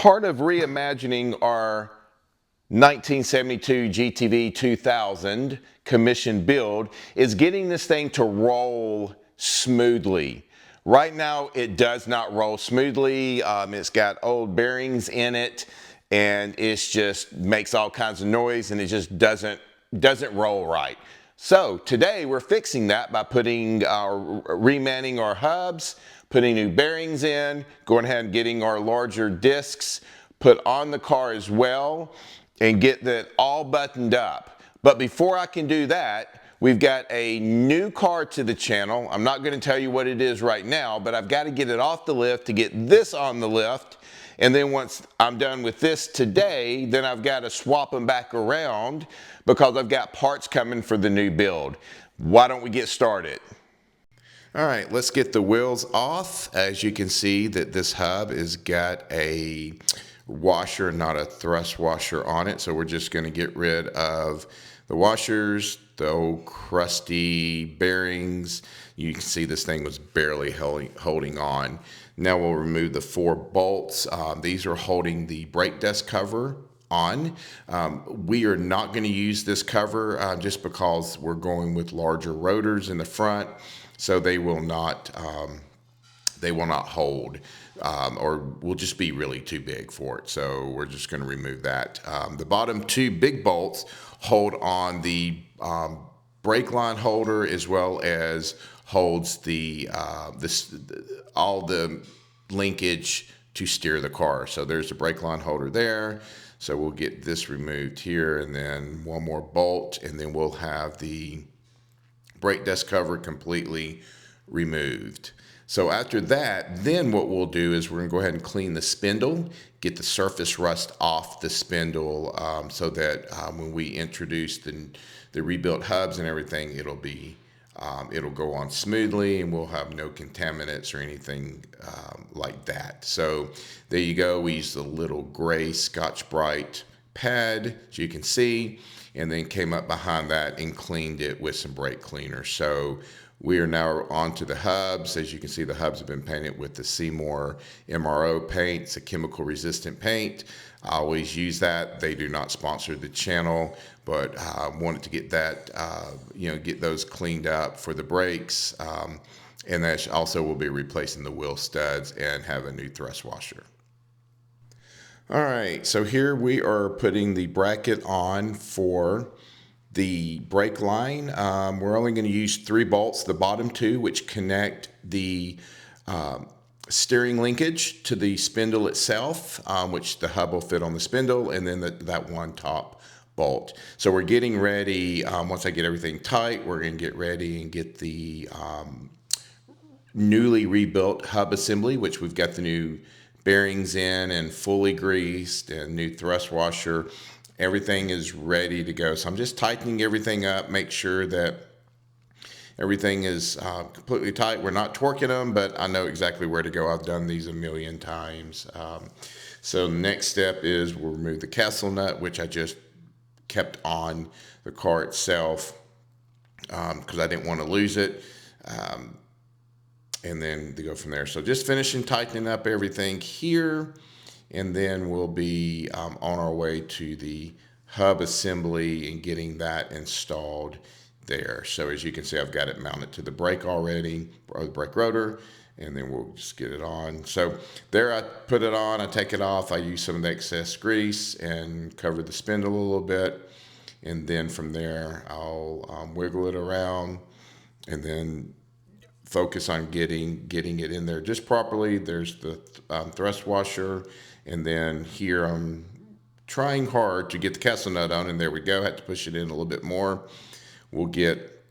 Part of reimagining our 1972 GTV 2000 commission build is getting this thing to roll smoothly. Right now it does not roll smoothly. It's got old bearings in it and it just makes all kinds of noise and it just doesn't roll right. So today we're fixing that by remanning our hubs, putting new bearings in, going ahead and getting our larger discs put on the car as well, and get that all buttoned up. But before I can do that, we've got a new car to the channel. I'm not going to tell you what it is right now, but I've got to get it off the lift to get this on the lift. And then once I'm done with this today, then I've got to swap them back around because I've got parts coming for the new build. Why don't we get started? All right, let's get the wheels off. As you can see that this hub has got a washer, not a thrust washer on it. So we're just going to get rid of the washers, the old crusty bearings. You can see this thing was barely holding on. Now we'll remove the 4 bolts. These are holding the brake disc cover on. We are not going to use this cover just because we're going with larger rotors in the front, so they will not hold or will just be really too big for it. So we're just going to remove that. The bottom 2 big bolts hold on the brake line holder as well as holds all the linkage to steer the car. So there's the brake line holder there. So we'll get this removed here and then 1 more bolt and then we'll have the brake disc cover completely removed. So after that, then what we'll do is we're going to go ahead and clean the spindle, get the surface rust off the spindle so that when we introduce the rebuilt hubs and everything, it'll go on smoothly and we'll have no contaminants or anything like that. So there you go. We used a little gray Scotch-Brite pad, as you can see, and then came up behind that and cleaned it with some brake cleaner. So we are now onto the hubs. As you can see, the hubs have been painted with the Seymour MRO paint. It's a chemical resistant paint. I always use that. They do not sponsor the channel, but I wanted to get that, get those cleaned up for the brakes. And that also will be replacing the wheel studs and have a new thrust washer. All right, so here we are putting the bracket on for the brake line. We're only going to use 3 bolts, the bottom 2, which connect the steering linkage to the spindle itself, which the hub will fit on the spindle, and then that 1 top bolt. So we're getting ready. Once I get everything tight, we're going to get ready and get the newly rebuilt hub assembly, which we've got the new bearings in and fully greased and new thrust washer. Everything is ready to go. So I'm just tightening everything up, make sure that everything is completely tight. We're not torquing them, but I know exactly where to go. I've done these a million times. So the next step is we'll remove the castle nut, which I just kept on the car itself because I didn't want to lose it. And then to go from there. So just finishing tightening up everything here. And then we'll be on our way to the hub assembly and getting that installed there. So as you can see, I've got it mounted to the brake already, or the brake rotor, and then we'll just get it on. So there I put it on, I take it off, I use some of the excess grease and cover the spindle a little bit. And then from there, I'll wiggle it around and then focus on getting it in there just properly. There's the thrust washer. And then here I'm trying hard to get the castle nut on, and there we go. Had to push it in a little bit more. We'll get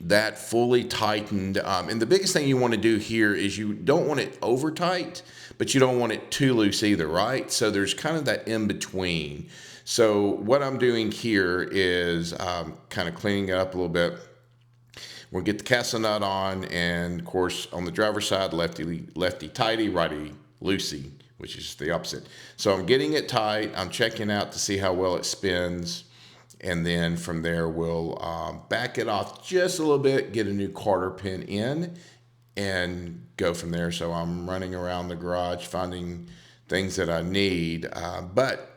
that fully tightened. And the biggest thing you want to do here is you don't want it over tight, but you don't want it too loose either, right? So there's kind of that in between. So what I'm doing here is kind of cleaning it up a little bit. We'll get the castle nut on, and of course on the driver's side, lefty tighty, righty loosey, which is the opposite. So I'm getting it tight. I'm checking out to see how well it spins. And then from there, we'll back it off just a little bit, get a new quarter pin in, and go from there. So I'm running around the garage finding things that I need. But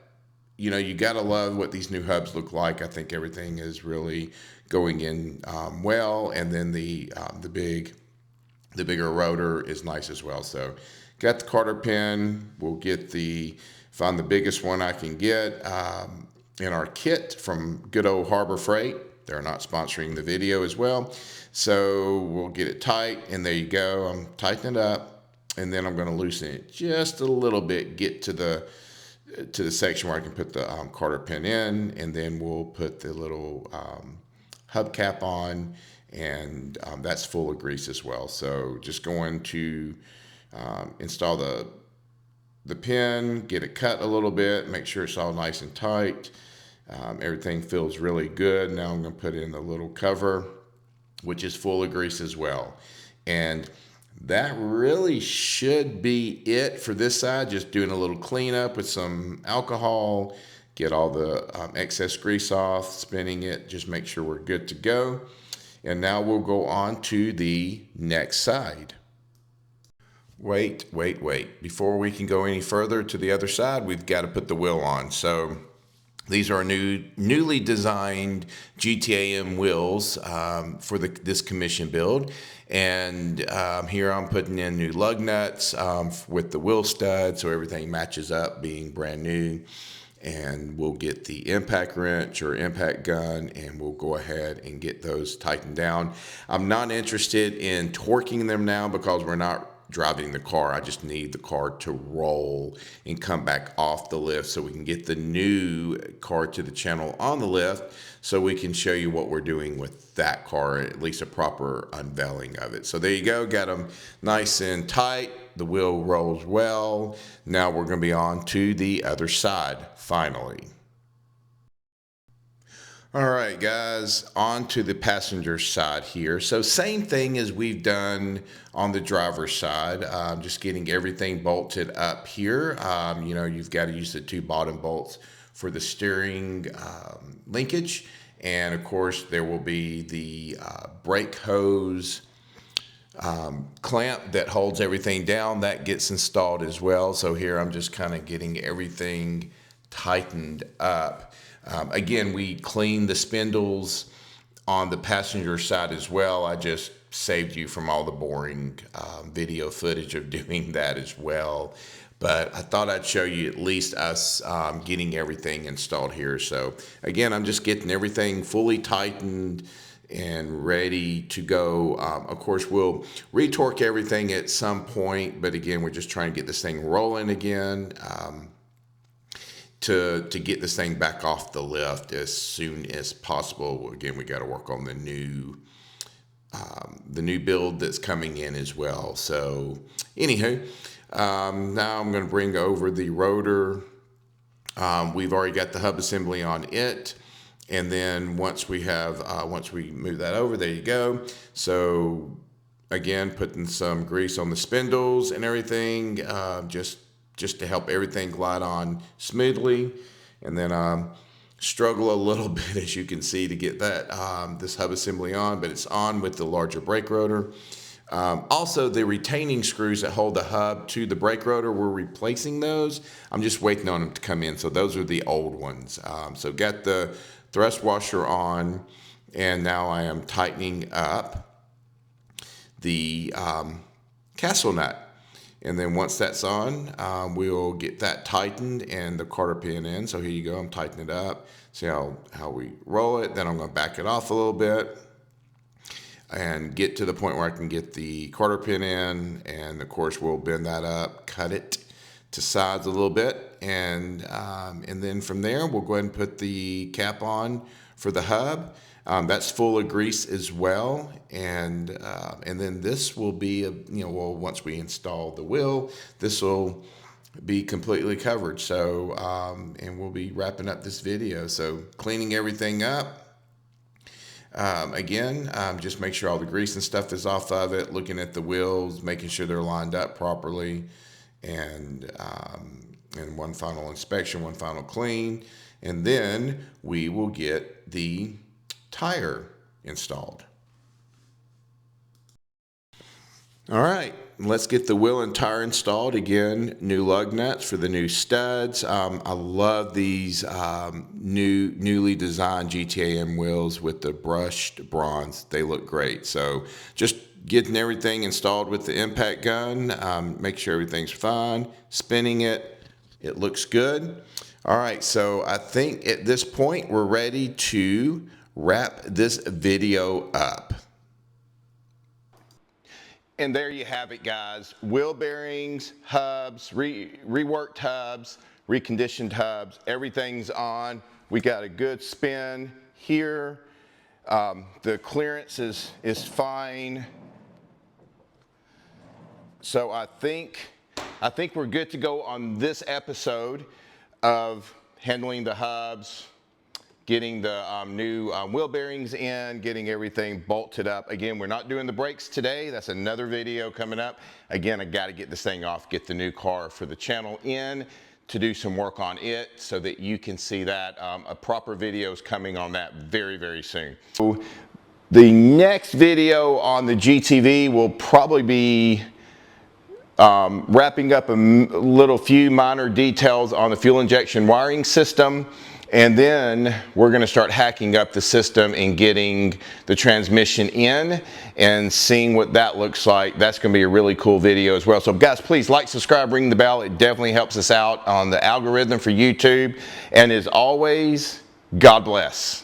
you know, you got to love what these new hubs look like. I think everything is really going in well, and then the bigger rotor is nice as well. So got the Carter pin. We'll get find the biggest one I can get in our kit from good old Harbor Freight. They're not sponsoring the video as well. So we'll get it tight, and there you go. I'm tightening it up, and then I'm going to loosen it just a little bit, get to the section where I can put the Carter pin in, and then we'll put the little hubcap on, and that's full of grease as well. So just going to install the pin, get it cut a little bit, make sure it's all nice and tight. Everything feels really good. Now I'm going to put in the little cover, which is full of grease as well. And that really should be it for this side. Just doing a little cleanup with some alcohol, get all the excess grease off, spinning it, just make sure we're good to go. And now we'll go on to the next side. Wait. Before we can go any further to the other side, we've got to put the wheel on. So these are newly designed GTAM wheels for this commission build. And here I'm putting in new lug nuts with the wheel stud, so everything matches up, being brand new. And we'll get the impact wrench or impact gun, and we'll go ahead and get those tightened down. I'm not interested in torquing them now because we're not driving the car. I just need the car to roll and come back off the lift so we can get the new car to the channel on the lift, so we can show you what we're doing with that car, at least a proper unveiling of it. So there you go, got them nice and tight. The wheel rolls well. Now we're going to be on to the other side finally. All right, guys, on to the passenger side here. So same thing as we've done on the driver's side, just getting everything bolted up here. You know, you've got to use the two bottom bolts for the steering linkage. And of course, there will be the brake hose clamp that holds everything down. That gets installed as well. So here I'm just kind of getting everything tightened up. Again, we cleaned the spindles on the passenger side as well. I just saved you from all the boring video footage of doing that as well. But I thought I'd show you at least us getting everything installed here. So again, I'm just getting everything fully tightened and ready to go. Of course, we'll retorque everything at some point, but again, we're just trying to get this thing rolling again. To get this thing back off the lift as soon as possible. Again, we got to work on the new build that's coming in as well. So anywho, now I'm going to bring over the rotor. We've already got the hub assembly on it. And then once we move that over, there you go. So again, putting some grease on the spindles and everything, just to help everything glide on smoothly. And then struggle a little bit, as you can see, to get that this hub assembly on, but it's on with the larger brake rotor. Also, the retaining screws that hold the hub to the brake rotor, we're replacing those. I'm just waiting on them to come in. So those are the old ones. So got the thrust washer on, and now I am tightening up the castle nut. And then once that's on, we'll get that tightened and the Carter pin in. So here you go, I'm tightening it up. See how we roll it. Then I'm going to back it off a little bit and get to the point where I can get the Carter pin in. And of course, we'll bend that up, cut it to sides a little bit. And then from there, we'll go ahead and put the cap on for the hub. That's full of grease as well, and then this will be once we install the wheel, this will be completely covered. So and we'll be wrapping up this video. So cleaning everything up. Again, just make sure all the grease and stuff is off of it. Looking at the wheels, making sure they're lined up properly, and one final inspection, one final clean, and then we will get the tire installed. All right, let's get the wheel and tire installed. Again, new lug nuts for the new studs. I love these newly designed GTAM wheels with the brushed bronze. They look great. So just getting everything installed with the impact gun. Make sure everything's fine. Spinning it. It looks good. All right, so I think at this point we're ready to wrap this video up. And there you have it, guys. Wheel bearings, hubs, reworked hubs, reconditioned hubs, everything's on. We got a good spin here. The clearance is fine. So I think we're good to go on this episode of handling the hubs, getting the new wheel bearings in, getting everything bolted up. Again, we're not doing the brakes today. That's another video coming up. Again, I got to get this thing off, get the new car for the channel in to do some work on it so that you can see that. A proper video is coming on that very, very soon. So the next video on the GTV will probably be wrapping up a little few minor details on the fuel injection wiring system, and then we're going to start hacking up the system and getting the transmission in and seeing what that looks like. That's going to be a really cool video as well. So guys, please like, subscribe, ring the bell. It definitely helps us out on the algorithm for YouTube. And as always, God bless.